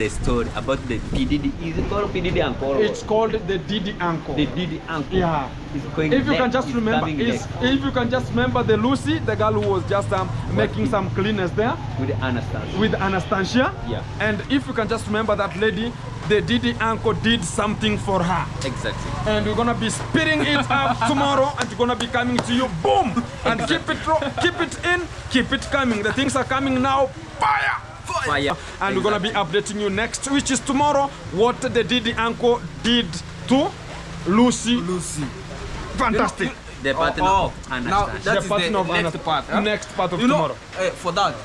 The story about the PDD. Is it called PDD Uncle? It's called the Didi Uncle. The Didi Uncle. Yeah. Is going If you next, can just remember, if you can just remember the Lucy, the girl who was just making some cleaners there with Anastasia. with Anastasia. Yeah. And if you can just remember that lady, the Didi Uncle did something for her. Exactly. And we're gonna be speeding it up tomorrow, and we're gonna be coming to you, boom, and keep it in, keep it coming. The things are coming now, fire. Fire. And we're gonna be updating you next, which is tomorrow, what the Didi Uncle did to Lucy. Fantastic. The pattern of Anastasia. Now that is the next part. Huh? Next part of you tomorrow. know, for that,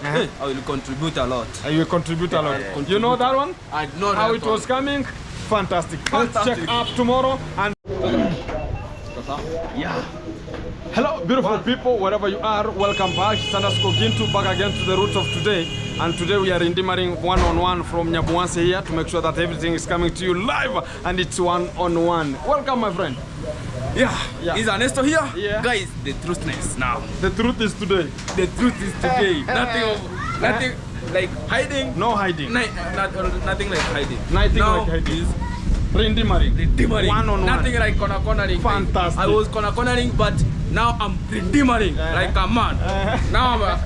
I will contribute a lot. You will contribute a lot. You know that one? I know how that it was coming. Fantastic. Let's Fantastic. check up tomorrow and. Yeah. Hello, beautiful people, wherever you are, welcome back. Sandasco Gintu back again to the roots of today. And today we are indimaring one-on-one from Nyabuanse here to make sure that everything is coming to you live and it's one-on-one. Welcome, my friend. Yeah. Is Ernesto here? Yeah. Guys, the truthness now. The truth is today. The truth is today. Nothing like hiding. No hiding. Nothing like hiding. Nothing now like hiding. is Indimaring. one-on-one. Nothing like cornering. Fantastic. I was cornering, but now I'm indimaring like a man. Now I'm a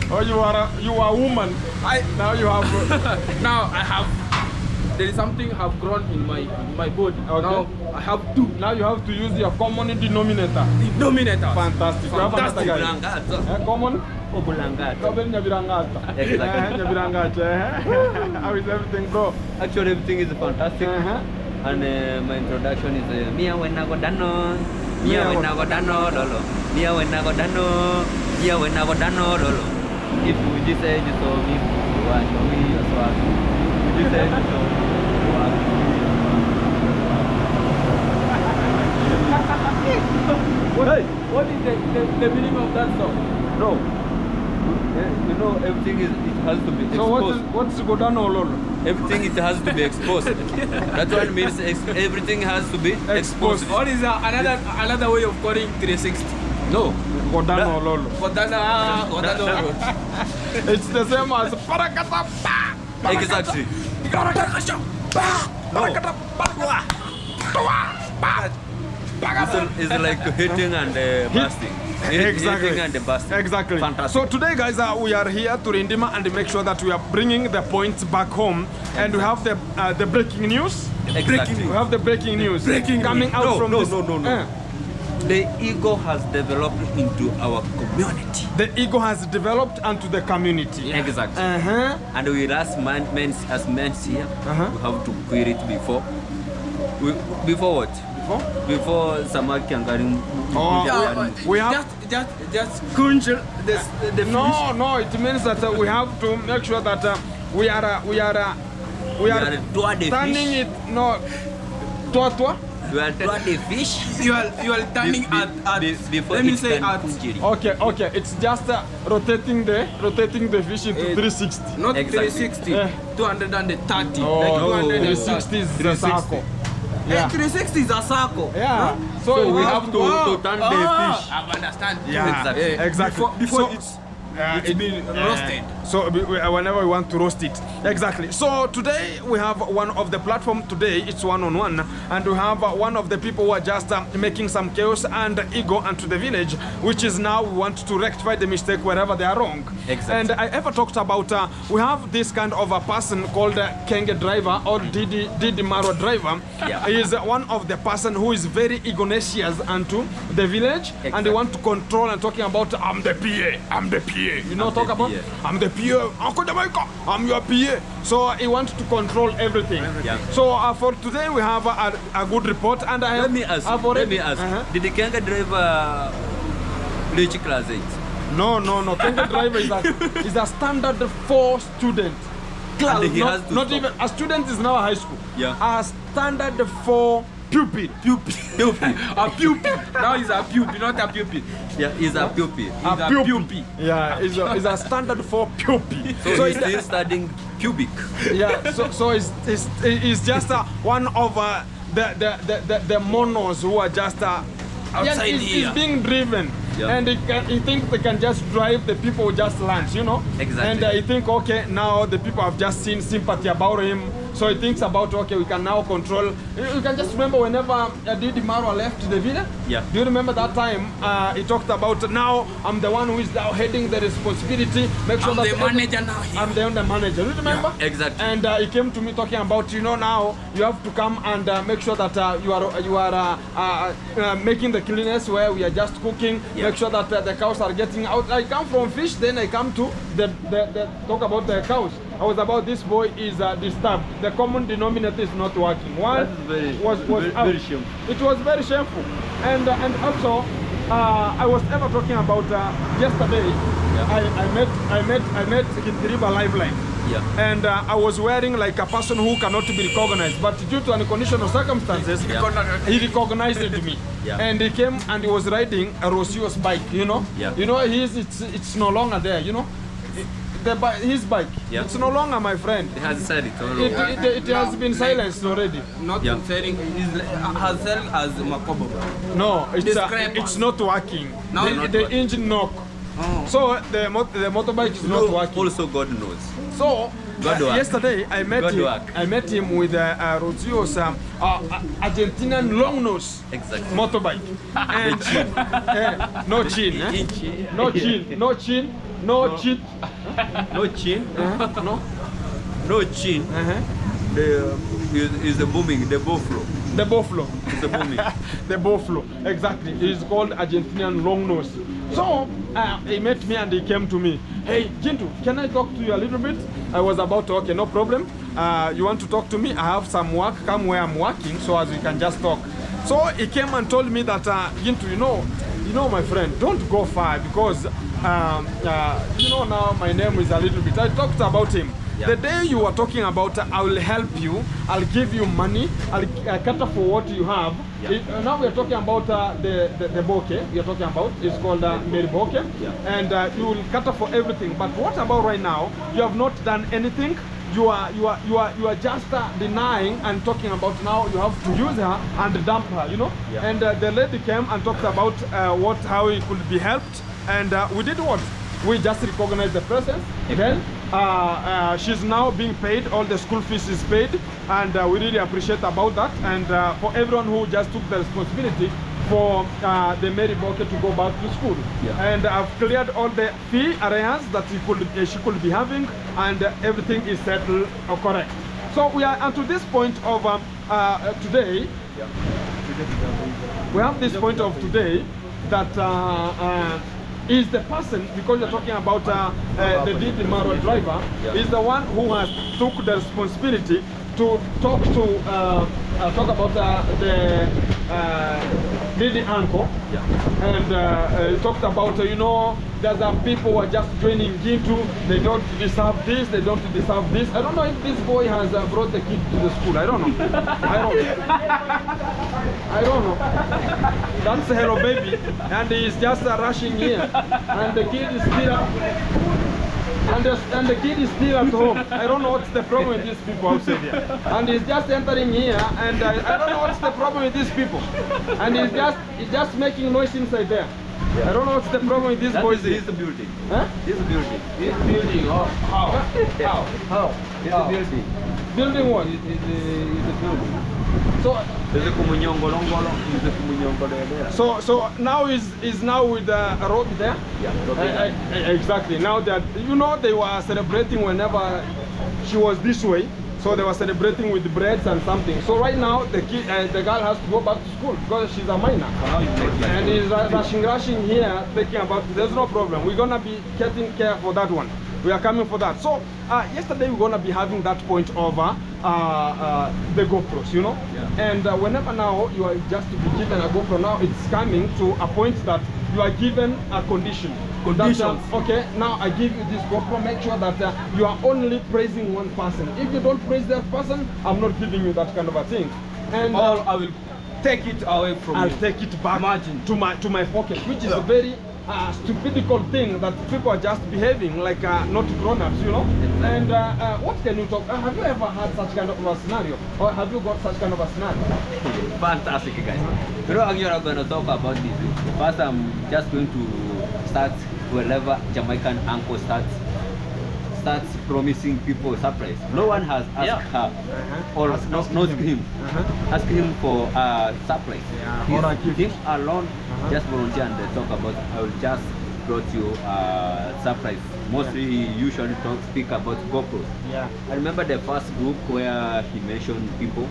Oh, you are a woman. Now you have. now I have. There is something have grown in my body. Okay. Now I have to. Now you have to use your common denominator. Denominator. Fantastic. You have another guy. Common. Exactly. How is everything, bro? Actually, everything is fantastic. And my introduction is Mia Wenagodano. Mia Wenagodano Lolo. Mia Wenagodano. Mia Wenagodano Lolo. If we just say you saw me, you are showing your swag. We just say you saw me, you are What is the meaning of that song? No. You know, everything it has to be exposed. So what's Godano Lolo? Everything it has to be exposed. That's what it means. Everything has to be exposed. Or is another way of calling 360? No. Godano Lolo. Godano. It's the same as Parakata. Exactly. It's like hitting and busting. Exactly. Hitting and busting. Exactly. Fantastic. So today, guys, we are here to Rindima and make sure that we are bringing the points back home, and we have the breaking news. Exactly. We have the breaking news coming out from this. No. The ego has developed into our community. The ego has developed onto the community. Exactly. And we as men here, we have to query it before. Before what? Before Samaki and Garim. We have just conjure the fish. No. It means that we have to make sure that we are turning it. No, Toa. You are the fish. You are turning at before let me say at. Okay. It's just rotating the fish into 360. Not Exactly. 360. 230. Oh, Like 360 is the circle. Yeah. 360 is a circle. Yeah. So we have to turn the fish. I understand. Yeah. Exactly. Before it's been roasted. So whenever we want to roast it. Exactly. So today we have one of the platform today, it's one-on-one, and we have one of the people who are just making some chaos and ego onto the village, which is now we want to rectify the mistake wherever they are wrong. Exactly. And I ever talked about, we have this kind of a person called Kenge driver or Didi Maro driver. Yeah. He is one of the person who is very egregious onto the village. Exactly. And they want to control and talking about, I'm the PA. You know, talk about, I'm the PA, Uncle Jamaica, I'm your PA. So he wants to control everything. Yeah. So for today we have a good report, and Let me ask. Did the Kanga driver reach class 8? No. Kenge driver is a standard 4 student. And he has to not stop. even a student is now a high school. Yeah. A standard 4 pupil. A pupil. Now he's a pupil, not a pupil. Yeah, he's a pupil. A pupil. Yeah, is a standard 4 pupil. So he's still studying pubic. Yeah, so it's just one of the monos who are just outside here. He's being driven. Yeah. And he thinks they can just drive the people who just lunch, you know. Exactly. And he think, okay, now the people have just seen sympathy about him. So he thinks about, okay, we can now control. You can just remember whenever Didi Marwa left the villa. Yeah. Do you remember that time he talked about, now I'm the one who is now heading the responsibility. Make sure I'm that the manager now here. I'm the manager. Do you remember? Yeah, exactly. And he came to me talking about, you know, now you have to come and make sure that you are making the cleanliness where we are just cooking. Yeah. Make sure that the cows are getting out. I come from fish, then I come to the talk about the cows. I was about this boy is disturbed. The common denominator is not working. One was very shameful. It was very shameful. And also I was ever talking about yesterday. Yeah. I met Gitiriba Lifeline. Yeah. And I was wearing like a person who cannot be recognized, but due to unconditional circumstances, he recognized me. Yeah. And he came and he was riding a Rosio's bike, you know. Yeah. You know, it's no longer there, you know. His bike, Yeah. it's no longer, my friend. It has said it all. It has been silenced already. Not Yeah. selling, has selling as Makobo. No, Discrepant. it's not working. No, the not the working. engine knock. Oh. So the motorbike is not working. Also, God knows. So God work. yesterday I met God him. work. I met him with Rosio's Argentinian long nose Exactly. motorbike, and no chin, eh? Chin. No chin, no chin, no chin, No chin. no. No chin. The is the booming. The buffalo. The buffalo. It's a booming. The buffalo, exactly. It's called Argentinian long nose. So he met me and he came to me. Hey, Jintu, can I talk to you a little bit? I was about to, okay, no problem. You want to talk to me? I have some work. Come where I'm working, so as we can just talk. So he came and told me that, Jintu, you know, my friend, don't go far because, you know, now my name is a little bit. I talked about him. Yeah. The day you were talking about, I will help you, I'll give you money, I'll cater for what you have. Yeah. Now we are talking about the bokeh. We are talking about, it's called Mary Bokeh. Yeah. And you will cater for everything. But what about right now? You have not done anything. You are just denying and talking about now you have to use her and dump her, you know. Yeah. And the lady came and talked about how it could be helped. And we did what? We just recognized the presence. Then she's now being paid. All the school fees is paid, and we really appreciate about that. And for everyone who just took the responsibility for the Mary Bokeh to go back to school. Yeah. And I've cleared all the fee areas that she could be having, and everything is settled or correct. So we are until this point of today. Yeah. We have this point of today that is the person, because you're talking about the Didi Marwa driver, Yeah. is the one who has took the responsibility to talk about the Didi uncle. Yeah. And he talked about, you know, there's people who are just joining into, they don't deserve this, they don't deserve this. I don't know if this boy has brought the kid to the school. I don't know. I don't know. That's Hello Baby, and he's just rushing here, and the kid is still and the kid is still at home. I don't know what's the problem with these people outside here. And he's just entering here, and I don't know what's the problem with these people. And he's just making noise inside there. I don't know what's the problem with these boys. He's the building. Huh? He's the building. He's building. Oh, how? How? He's the building. Building what? He's the building. So There's a kumunyongolongolo. He's a kumunyongolo there. so now is now with the road there. Yeah. Exactly. Now that you know they were celebrating whenever she was this way, so they were celebrating with breads and something. So right now the girl has to go back to school because she's a minor, and he's rushing here, thinking about. There's no problem. We're gonna be getting care for that one. We are coming for that. So yesterday we're gonna be having that point over the GoPros, you know. Yeah. And whenever now you are just to be given a GoPro, now it's coming to a point that you are given a condition. Conditions. That, okay, now I give you this GoPro, make sure that you are only praising one person. If you don't praise that person, I'm not giving you that kind of a thing. And Or I will take it away from I'll you. take it back Imagine. to my pocket, which is a very stupidical thing that people are just behaving like not grown-ups, you know. And what can you talk? Have you ever had such kind of a scenario, or have you got such kind of a scenario? Fantastic, guys. You know, I'm going to talk about this. First, I'm just going to start wherever Jamaican uncle starts promising people surprise. No one has asked her or not him. Ask him for a surprise. Him alone just volunteer and talk about, I will just brought you a surprise. Mostly he usually speak about GoPros. Yeah. I remember the first group where he mentioned people.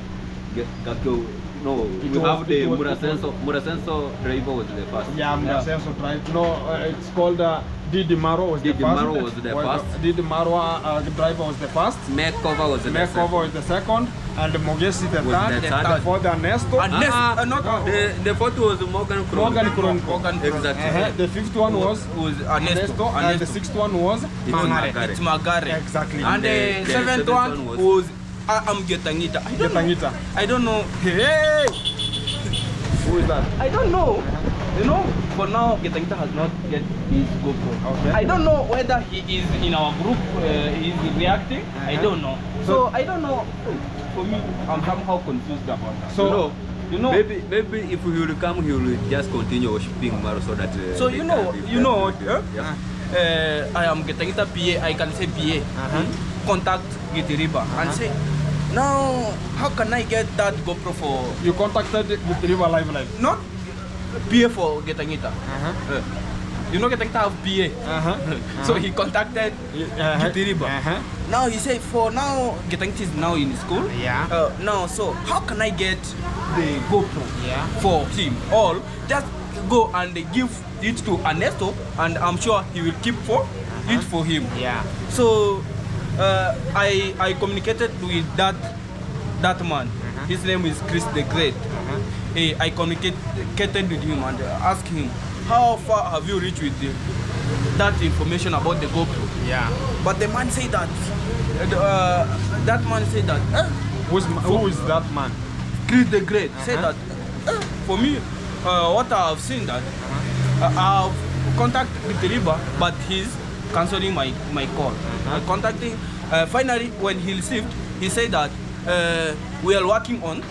No, we have the Murasenso driver was the first. Yeah, Murasenso driver. No, it's called Didi Maro was the first. Didi Maro driver was the first. Makeover was the second. And Mogesi the third. The fourth Ernesto. The fourth was Morgan Exactly. The fifth one was Ernesto. And the sixth one was Magare. Exactly. And the seventh one was I'm Gitiriba. I don't know. Hey! Who is that? I don't know. You know, for now, Gitiriba has not get his GoPro. Okay. I don't know whether he is in our group, he is reacting. I don't know. So I don't know. For me, I'm somehow confused about that. So, you know, maybe if he will come, he will just continue worshiping Maro so that. So I am Gitiriba PA. I can say PA. Contact Gitiriba and say, now how can I get that GoPro for? You contacted Gitiriba live? Not PA for Gitiriba. You know Gitiriba have PA. So he contacted Gitiriba. Now he said, for now Gitiriba is now in school. Yeah. Now, so how can I get the GoPro for him? Or just go and give it to Ernesto, and I'm sure he will keep it for him. Yeah. So I communicated with that man. His name is Chris the Great. I communicated with him and asked him, how far have you reached with that information about the GoPro? Yeah. But the man said that who is that man? Chris the Great said that for me, what I have seen that I have contacted Gitiriba, but he's cancelling my call. Contacting finally when he received, he said that we are working on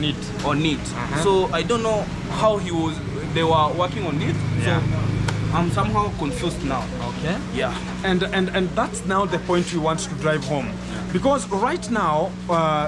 it. So I don't know how they were working on it. So I'm somehow confused now. Okay. Yeah. And that's now the point we want to drive home. Because right now,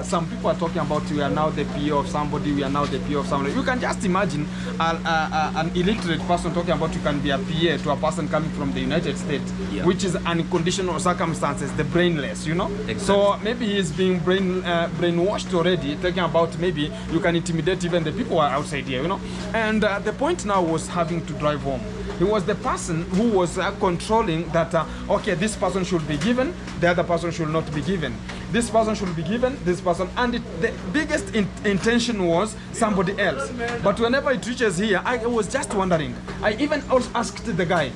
some people are talking about we are now the PA of somebody, we are now the PA of somebody. You can just imagine an illiterate person talking about you can be a PA to a person coming from the United States, which is unconditional circumstances, the brainless, you know? Exactly. So maybe he's being brainwashed already, talking about maybe you can intimidate even the people who are outside here, you know? And the point now was having to drive home. He was the person who was controlling that, okay, this person should be given, the other person should not be given. This person should be given, this person, and the biggest intention was somebody else. But whenever it reaches here, I was just wondering. I even also asked the guy,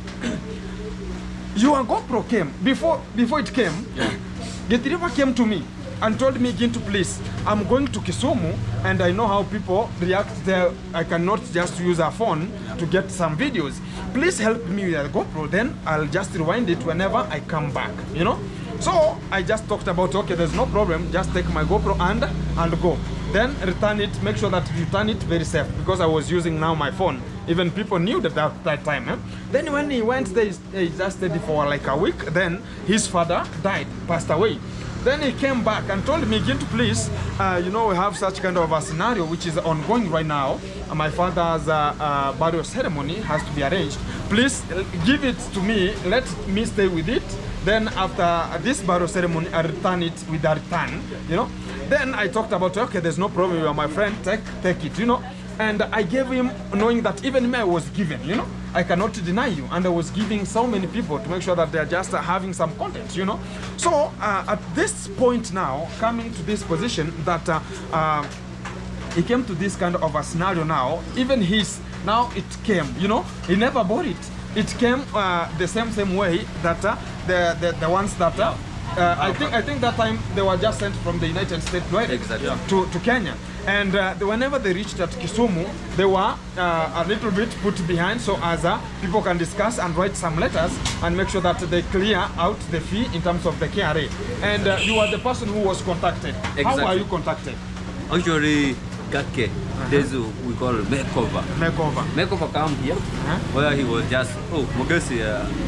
your GoPro came, before it came, Gitiriba came to me and told me, Gintu, please, I'm going to Kisumu and I know how people react there. I cannot just use a phone to get some videos. Please help me with a GoPro, then I'll just rewind it whenever I come back, you know? So I just talked about, okay, there's no problem, just take my GoPro and go. Then return it, make sure that you return it very safe, because I was using now my phone. Even people knew that time. Then when he went there, he just stayed for like a week. Then his father passed away. Then he came back and told me, Gintu, please, you know, we have such kind of a scenario which is ongoing right now. My father's burial ceremony has to be arranged. Please give it to me, let me stay with it. Then after this burial ceremony, I return it with a return, you know. Then I talked about, okay, there's no problem, you are my friend, take it, you know. And I gave him, knowing that even me I was given, you know. I cannot deny you. And I was giving so many people to make sure that they're just having some content, you know. So at this point now, coming to this position that he came to this kind of a scenario now, even now it came, you know, he never bought it. It came the same way that the ones that I think that time they were just sent from the United States Exactly. to Kenya. And whenever they reached at Kisumu, they were a little bit put behind so as people can discuss and write some letters and make sure that they clear out the fee in terms of the KRA. And you are the person who was contacted. How Exactly. are you contacted? Actually, Gake, there's we call makeover. Makeover come here, where he was just, Mogesi,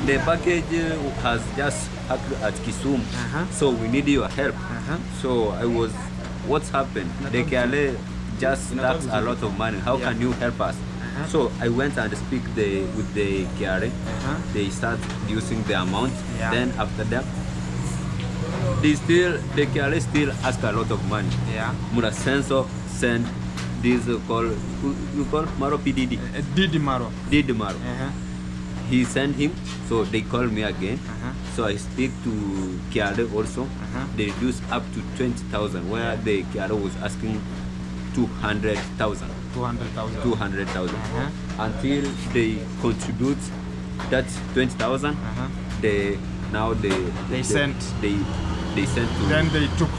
the package has just happened at Kisumu, so we need your help. So I was, what's happened? The KRA just tax a lot of money. How can you help us? So I went and speak with the KRA. They start reducing the amount. Then after that, the KRA still ask a lot of money. Mura Sensor send this you call Maro PDD. Didi Maro. He sent him, so they call me again. So I speak to KRA also. They reduce up to 20,000, where the KRA was asking 200,000. 200,000 until they contribute that 20,000. They sent to. Then they took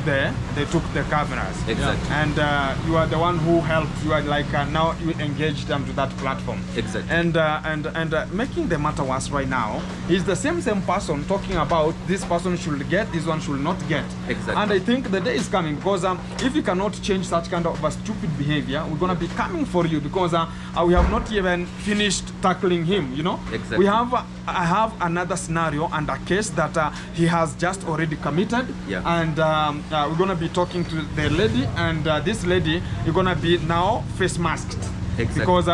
the cameras. Exactly. And you are the one who helped. You are like now you engaged them to that platform. Exactly. And making the matter worse right now is the same person talking about this person should get, this one should not get. Exactly. And I think the day is coming because if you cannot change such kind of stupid behavior, we're gonna be coming for you because we have not even finished tackling him. You know. Exactly. I have another scenario and a case that he has just already committed. And we're gonna be talking to the lady, and this lady is gonna be now face masked. Exactly. Because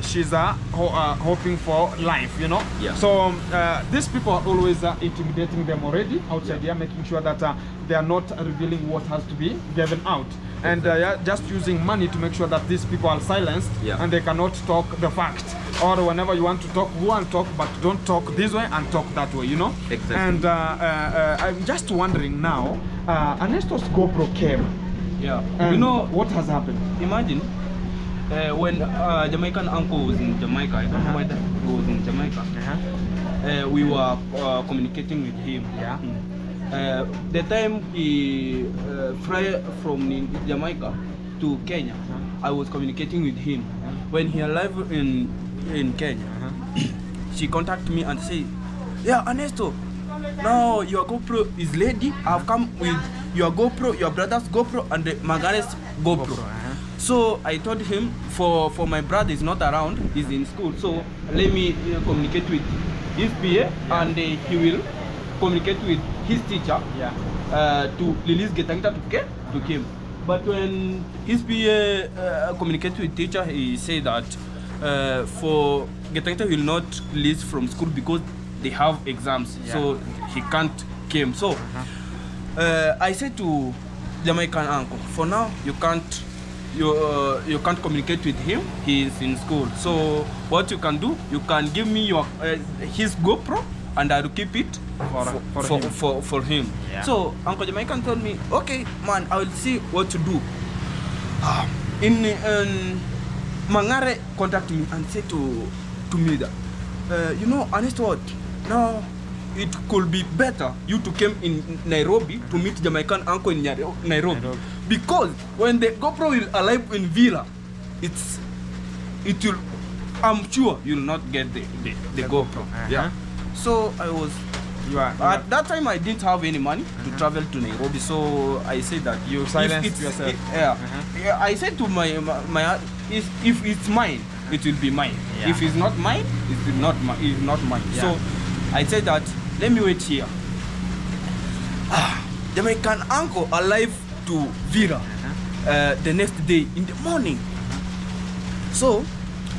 she's hoping for life, you know. So these people are always intimidating them already outside here, making sure that they are not revealing what has to be given out. And just using money to make sure that these people are silenced and they cannot talk the fact. Or whenever you want to talk, go and talk, but don't talk this way and talk that way, you know? Exactly. And I'm just wondering now, Ernesto's GoPro came. And You know what has happened? Imagine when Jamaican uncle was in Jamaica. I don't know whether he was in Jamaica. We were communicating with him. The time he flew from Jamaica to Kenya, I was communicating with him. When he arrived in Kenya, she contacted me and said, Ernesto, now your GoPro is ready. I've come with your GoPro, your brother's GoPro, and Magare's GoPro. So I told him, for my brother is not around, he's in school, so let me communicate with his PA, and he will communicate with his teacher to release Gitiriba to him. But when his PA communicated with teacher, he said that for Gitiriba will not release from school because they have exams, so he can't come. So I said to Jamaican uncle, for now you can't communicate with him. He is in school. So what you can do, you can give me your his GoPro, and I'll keep it for him. So Uncle Jamaican told me, okay man, I will see what to do. Mangare contacted me and said to me that you know, Ernesto, what now it could be better you to come in Nairobi to meet Jamaican uncle in Nairobi. Because when the GoPro will arrive in Villa, it will, I'm sure you'll not get the GoPro. So I was, at that time I didn't have any money to travel to Nairobi, so I said that you silenced yourself. I said to my if it's mine, it will be mine. If it's not mine, it will not mine. So I said that let me wait here. Jamaican uncle arrived to Villa the next day in the morning. So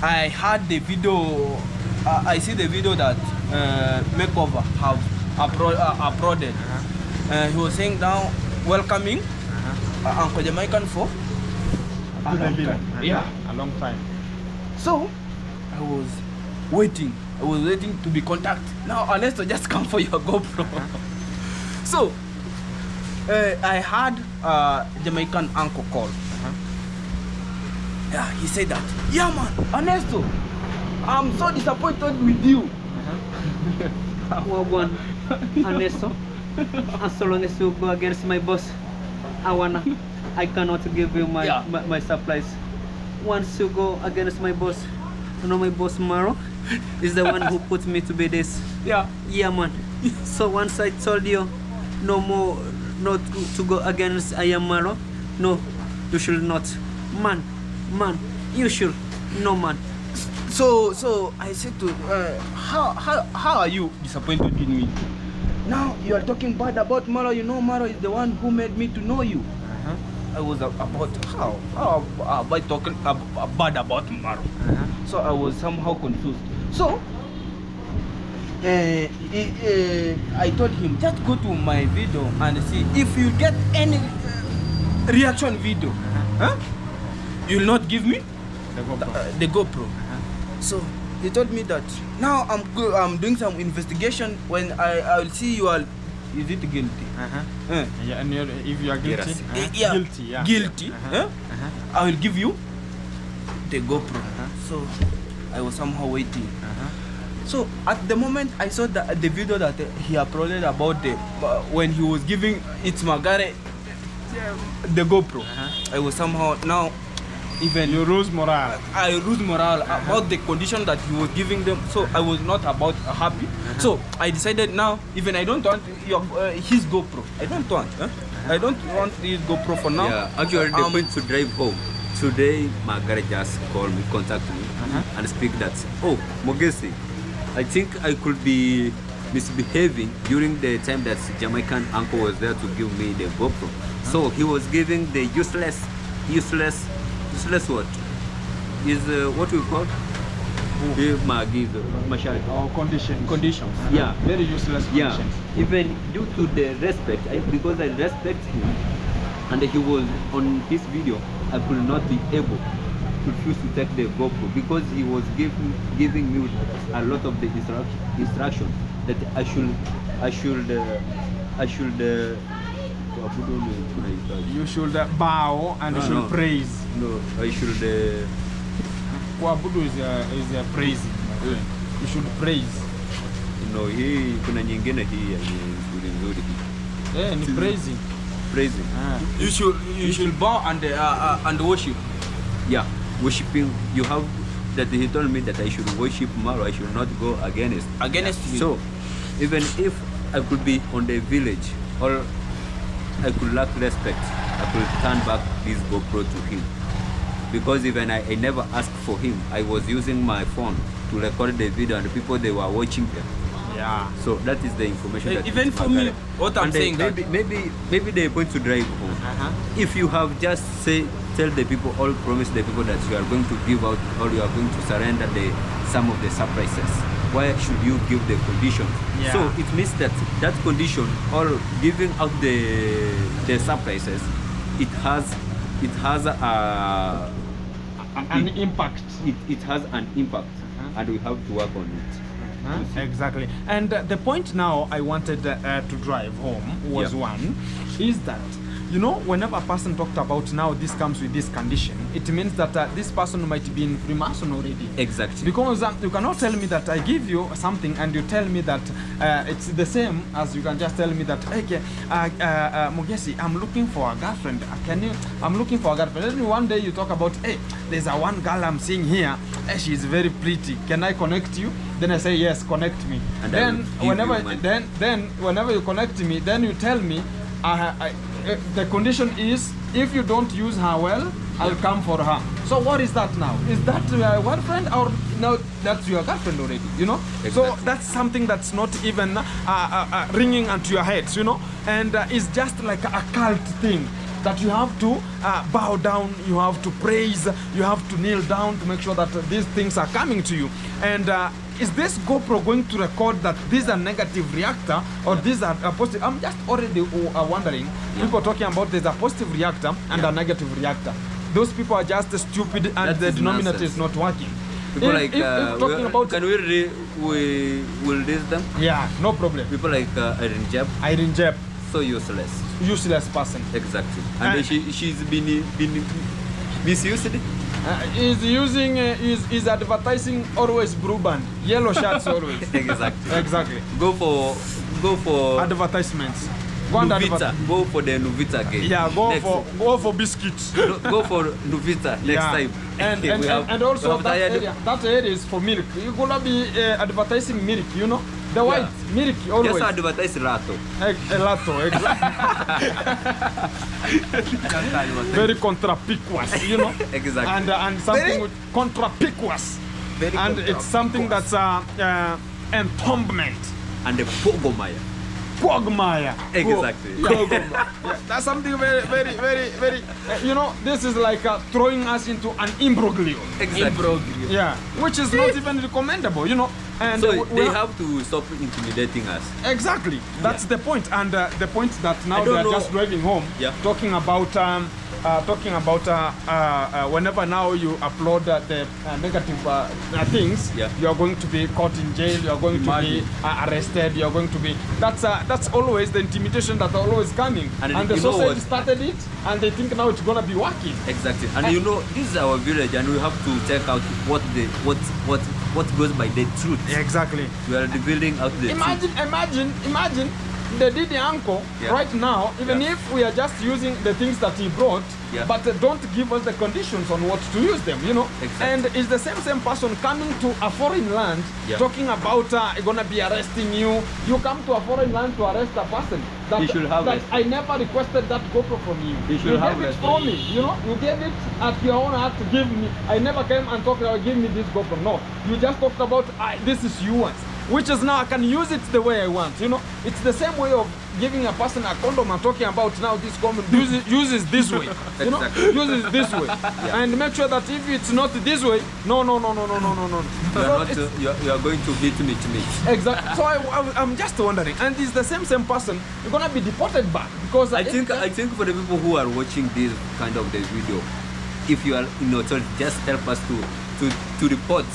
I had the video. I see the video that Makeover have uploaded. He was saying down welcoming Uncle Jamaican for a long time. So I was waiting to be contacted. Now Ernesto, just come for your GoPro. So I had Jamaican uncle call. He said that, yeah man, Ernesto, I'm so disappointed with you. Ernesto, As so long as you go against my boss, I cannot give you my supplies. Once you go against my boss, you know my boss Maro is the one who put me to be this. Yeah. Yeah, man. So once I told you no more, not to go against Maro, no, you should not. Man, you should. No, man. So I said to how are you disappointed in me? Now you are talking bad about Maro. You know Maro is the one who made me to know you. I was about how am I talking bad about Maro? So I was somehow confused. So I told him just go to my video and see if you get any reaction video. You'll not give me the GoPro. So he told me that now I'm doing some investigation. When I will see you are, is it guilty? Yeah, and if you are guilty, Yeah. Guilty. I will give you the GoPro. So I was somehow waiting. So at the moment I saw the video that he uploaded about the when he was giving Magare the GoPro, I was somehow now. Even you lose morale. I lose morale about the condition that he was giving them. So I was not about happy. So I decided now, even I don't want his GoPro. I don't want. I don't want his GoPro for now. Yeah, actually, the point to drive home. Today, Margaret just called me, contact me, and speak that, oh, Mogesi, I think I could be misbehaving during the time that Jamaican uncle was there to give me the GoPro. So he was giving the useless what? Is what we call? Conditions. Yeah. Very useless conditions. Yeah. Even due to the respect, because I respect him, and he was on his video, I could not be able to refuse to take the GoPro because he was giving me a lot of the instruction that I should you should bow and you should praise. No, I should. Kuabudu is praising. You should praise. No, hii kuna nyingine hii ya nzuri hii. Ni praising. Praising. You should bow and worship. Yeah, worshiping. You have that he told me that I should worship Maro. I should not go against him. So, even if I could be on the village or I could lack respect, I could turn back this GoPro to him. Because even I never asked for him. I was using my phone to record the video and the people they were watching them. Yeah. So that is the information that even for me, what I'm saying maybe they point to drive home. If you have just tell the people or promise the people that you are going to give out or you are going to surrender some of the surprises, why should you give the conditions? Yeah. So it means that condition or giving out the surprises, it has an impact. It has an impact, and we have to work on it. Exactly. And the point now I wanted to drive home was one, is that, you know, whenever a person talked about now this comes with this condition, it means that this person might be in Freemason already. Exactly. Because you cannot tell me that I give you something and you tell me that it's the same as you can just tell me that, okay, Mogesi, I'm looking for a girlfriend. I'm looking for a girlfriend. Then one day you talk about, hey, there's a one girl I'm seeing here. Hey, she's very pretty. Can I connect you? Then I say, yes, connect me. And then whenever you connect me, then you tell me, the condition is if you don't use her well, I'll come for her. So what is that now? Is that your girlfriend or no? That's your girlfriend already, you know? Exactly. So that's something that's not even ringing onto your heads, you know? And it's just like a cult thing that you have to bow down, you have to praise, you have to kneel down to make sure that these things are coming to you. And is this GoPro going to record that these are negative reactor or these are a positive? I'm just already wondering, people talking about there's a positive reactor and a negative reactor. Those people are just stupid and the denominator is not working. People can we list them? Yeah, no problem. People like Irene Jeb. So useless. Useless person. Exactly. And she's been misused. Is advertising always blue band, yellow shirts always. Exactly. Exactly. Go go for advertisements. Go and Nuvita. Go for the Nuvita game. Yeah, go Next. for biscuits. Go for Nuvita next time. And, We have- and also we have that area is for milk. You're gonna be advertising milk, you know? The white milk always. Just advertise Rato. A lato, exactly. Very conspicuous, you know? Exactly. And something with conspicuous. And it's something that's entombment. And the Pogomaya. Quagmire. Exactly. Yeah, that's something very, very, very, very. You know, this is like throwing us into an imbroglio. Exactly. Yeah, which is not even recommendable, you know. And So they have to stop intimidating us. Exactly. That's the point. And the point that now I they don't are know. just driving home, Yeah. talking about whenever now you upload the negative things, Yeah. you are going to be caught in jail, you are going to be arrested, you are going to be. That's always the intimidation that are always coming. And the you know society what? started it, and they think now it's gonna be working. Exactly. And you know, this is our village, and we have to check out what goes by the truth. Exactly. We are revealing out the truth. Imagine the Didi uncle right now, even if we are just using the things that he brought, but don't give us the conditions on what to use them, you know. Exactly. And it's the same person coming to a foreign land, talking about gonna be arresting you. You come to a foreign land to arrest a person. He should have that respect. I never requested that GoPro from you. He should you have gave it respect. for me, you know. You gave it at your own heart to give me. I never came and talked about give me this GoPro. No, you just talked about this is yours. Which is now I can use it the way I want, you know. It's the same way of giving a person a condom and talking about now this condom uses this way, you know, Exactly. uses this way, and make sure that if it's not this way, no. You So are, it's- you are going to beat me to me. exactly. So I'm just wondering, and it's the same person. You're gonna be deported back because I think for the people who are watching this kind of the video, if you are in authority, just help us to report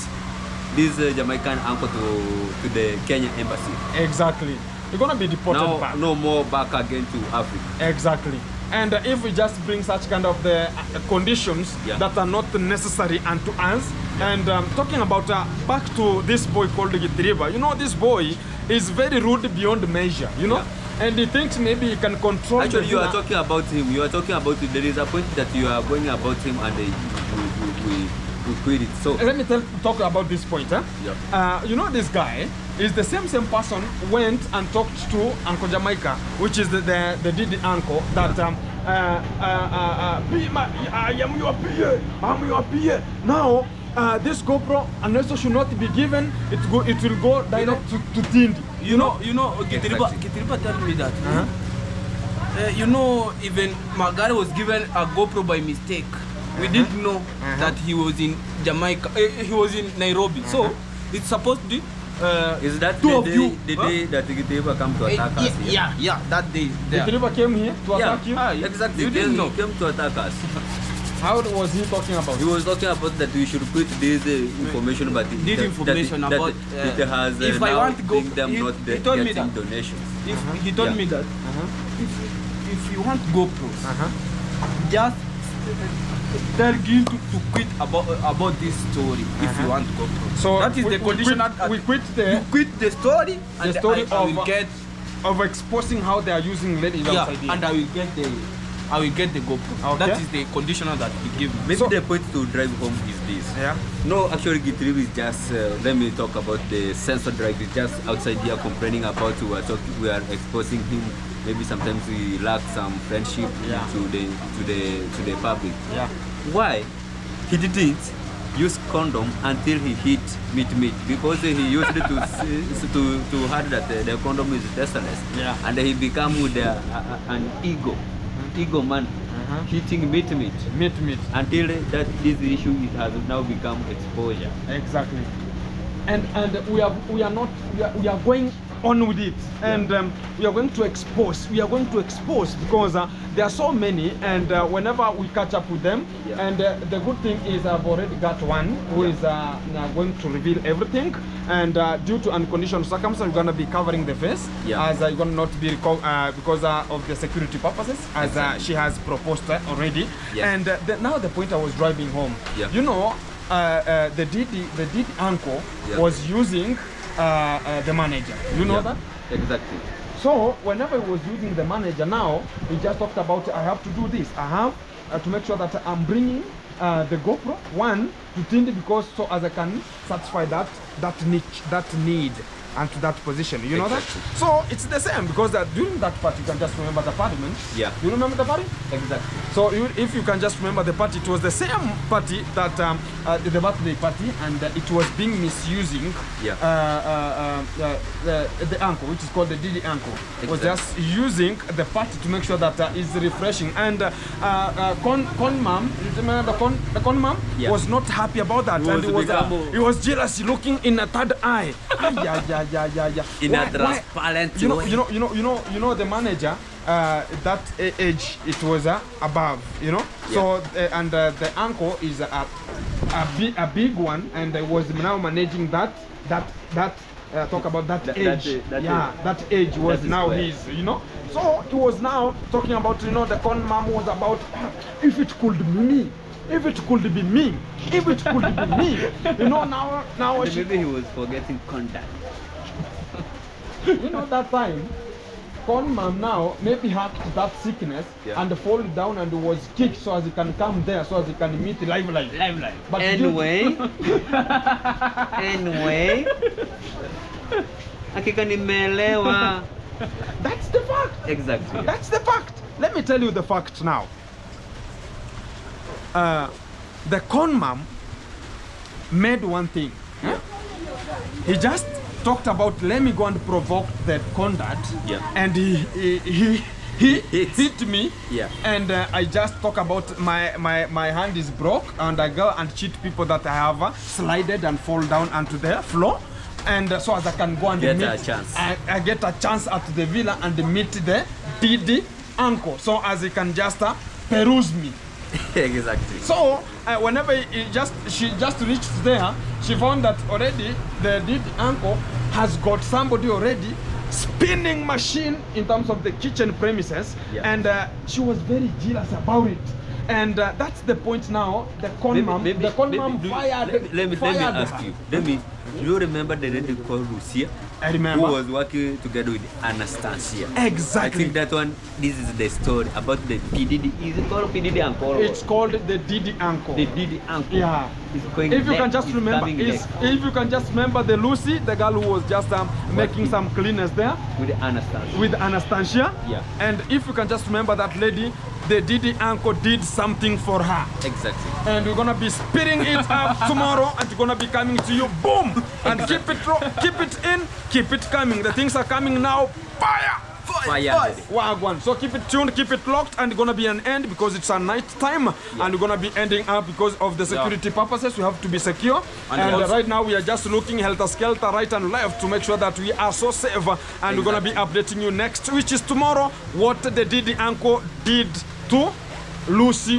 this Jamaican uncle to the Kenya embassy. exactly. You're gonna be deported back. No more back again to Africa. Exactly. And if we just bring such kind of the conditions that are not necessary unto us, and talking about back to this boy called Gitiriba, you know, this boy is very rude beyond measure, you know, and he thinks maybe he can control. Actually, the you are villa. talking about him. You are talking about it. There is a point that you are going about him, and we quit it. So Let me talk about this point. You know, this guy is the same person went and talked to Uncle Jamaica, which is the Didi uncle that I am your PA. I'm your PA. Now this GoPro and also should not be given. It will go direct to Tindi. You know, Gitiriba told me that. You know, even Magari was given a GoPro by mistake. We didn't know that he was in Jamaica. He was in Nairobi. So it's supposed to be. is that two the of day, you? the day that Gitiriba come to attack us? here? Yeah, that day. Gitiriba came here to attack you. Exactly. You didn't know. Came to attack us. How was he talking about? He was talking about that we should quit this information, but This information about, it has if I now want to go- bring them he- not he told me getting that. donations. He told me that if you want GoPros, just tell Gil to quit about this story. If you want GoPros, So that is the condition. We quit the You quit the story, and story I will of- get of exposing how they are using ladies outside here. and I will get the GoPro. Okay. That is the conditional that he gave me. Maybe So- the point to drive home is this. Yeah. No, actually, Gitiriba is just. Let me talk about the sensor drive. Is just outside here complaining about we are exposing him. Maybe sometimes we lack some friendship to the public. Yeah. Why he didn't use condom until he hit meat because he used it to hard that the condom is testless. Yeah. And he become with an ego man hitting meat Meet. until that this issue has now become exposure. Exactly. And we are going on with it, and we are going to expose. We are going to expose because there are so many, and whenever we catch up with them, and the good thing is I've already got one who is now going to reveal everything, and due to unconditional circumstances, we're going to be covering the face as you're going to not be because of the security purposes, as she has proposed already. And now the point I was driving home, you know. The Didi uncle was using the manager. You know that? Exactly. So whenever he was using the manager now, he just talked about I have to do this. I have to make sure that I'm bringing the GoPro one to Tindi because so as I can satisfy that niche, that need and to that position. You know Exactly. that? So it's the same because during that part you can just remember the party, man. Yeah. You remember the party? Exactly. So if you can just remember the party, it was the same party that the birthday party, and it was being misusing Yeah. the ankle, which is called the Didi ankle. Was Exactly. just using the party to make sure that it's refreshing. And Con Mom, you remember the Con Mom Yeah. was not happy about that, and he was jealous, looking in a third eye. Yeah. In a transparent way. You know the manager. That age it was above, you know. Yeah. So and the ankle is a big one, and I was now managing that talk about that age. That age was that is now square. his, you know. So he was now talking about, you know, the Con Mom was about if it could be me. If it could be me, if it could be me, you know. Now And maybe he was forgetting contact. you know that time. Con Mom now maybe had that sickness and fall down and was kicked so as he can come there, so as he can meet live. But Anyway, hakika nimeelewa. that's the fact. Exactly. That's the fact. Let me tell you the fact now. The Con Mom made one thing. He just talked about let me go and provoke the conduct, and he hit me, and I just talk about my hand is broke, and I go and cheat people that I have slided and fall down onto the floor, and so as I can go and Get meet a chance. I get a chance at the villa and meet the Didi uncle, so as he can just peruse me. Exactly. So whenever she just reached there, she found that already the Didi uncle has got somebody already spinning machine in terms of the kitchen premises, and she was very jealous about it. And that's the point now. The Con Mom fired. Let me ask you. Do you remember the lady called Lucia? I remember. Who was working together with Anastasia? Exactly. I think that one. This is the story about the PDD. Is it called PDD uncle? It's called the Didi uncle. The Didi uncle. Yeah. Is going If you left, can just is remember, coming left. if you can just remember the Lucy, the girl who was just making some cleaners there With the Anastasia. with Anastasia. Yeah. And if you can just remember that lady, the Didi uncle did something for her. Exactly. And we're gonna be spitting it up tomorrow, and we're gonna be coming to you, boom, and keep it in, keep it coming. The things are coming now. Fire! Fire. Wagwan. So keep it tuned, keep it locked, and gonna be an end because it's a night time, and we're gonna be ending up because of the security purposes. We have to be secure, and right now we are just looking helter skelter right and left to make sure that we are so safe, and we're gonna be updating you next, which is tomorrow, what the Didi uncle did to Lucy.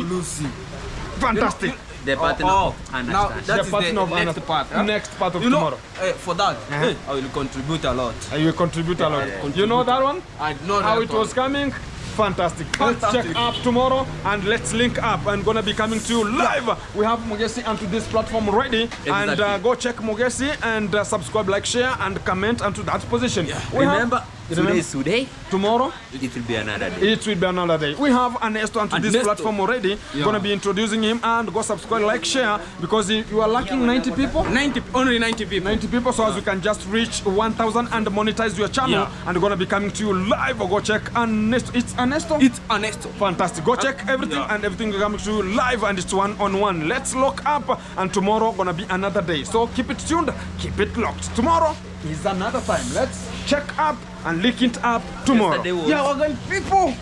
Fantastic. The partner of Anastasia. Now that is partner of the next part. Huh? Next part of You know, tomorrow. for that, I will contribute a lot. You will contribute a lot. Yeah. You know that one? I know How that it one. was coming? Fantastic. Let's Fantastic. check up tomorrow and let's link up. I'm gonna be coming to you live. We have Mogesi onto this platform ready. And go check Mogesi and subscribe, like, share, and comment onto that position. Remember, today is today. Tomorrow It will be another day. it will be another day. We have Ernesto onto this Ernesto. platform already. Gonna be introducing him, and go subscribe, like, share, because you are lacking 90 people. 90, only 90 people. 90 people, so as you can just reach 1,000 and monetize your channel, and we're gonna be coming to you live. Go check Ernesto. It's Ernesto. It's Ernesto. Fantastic. Go check everything, and everything will come to you live, and it's one-on-one. Let's lock up, and tomorrow gonna be another day. So keep it tuned, keep it locked. Tomorrow is another time. Let's check up and link it up tomorrow. Yesterday was, Yeah, we're going people.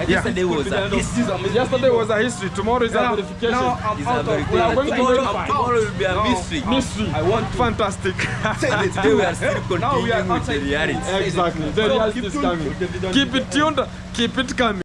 yesterday was a history. Yesterday was a history. Tomorrow is a verification. Now I'm It's a out of. verification. We are going to Tomorrow, verify. tomorrow will be a mystery. Mystery. I want to. Fantastic. Today we are still Now we are continuing with the outside. reality. Exactly. The reality is coming. Keep it tuned. Keep it coming.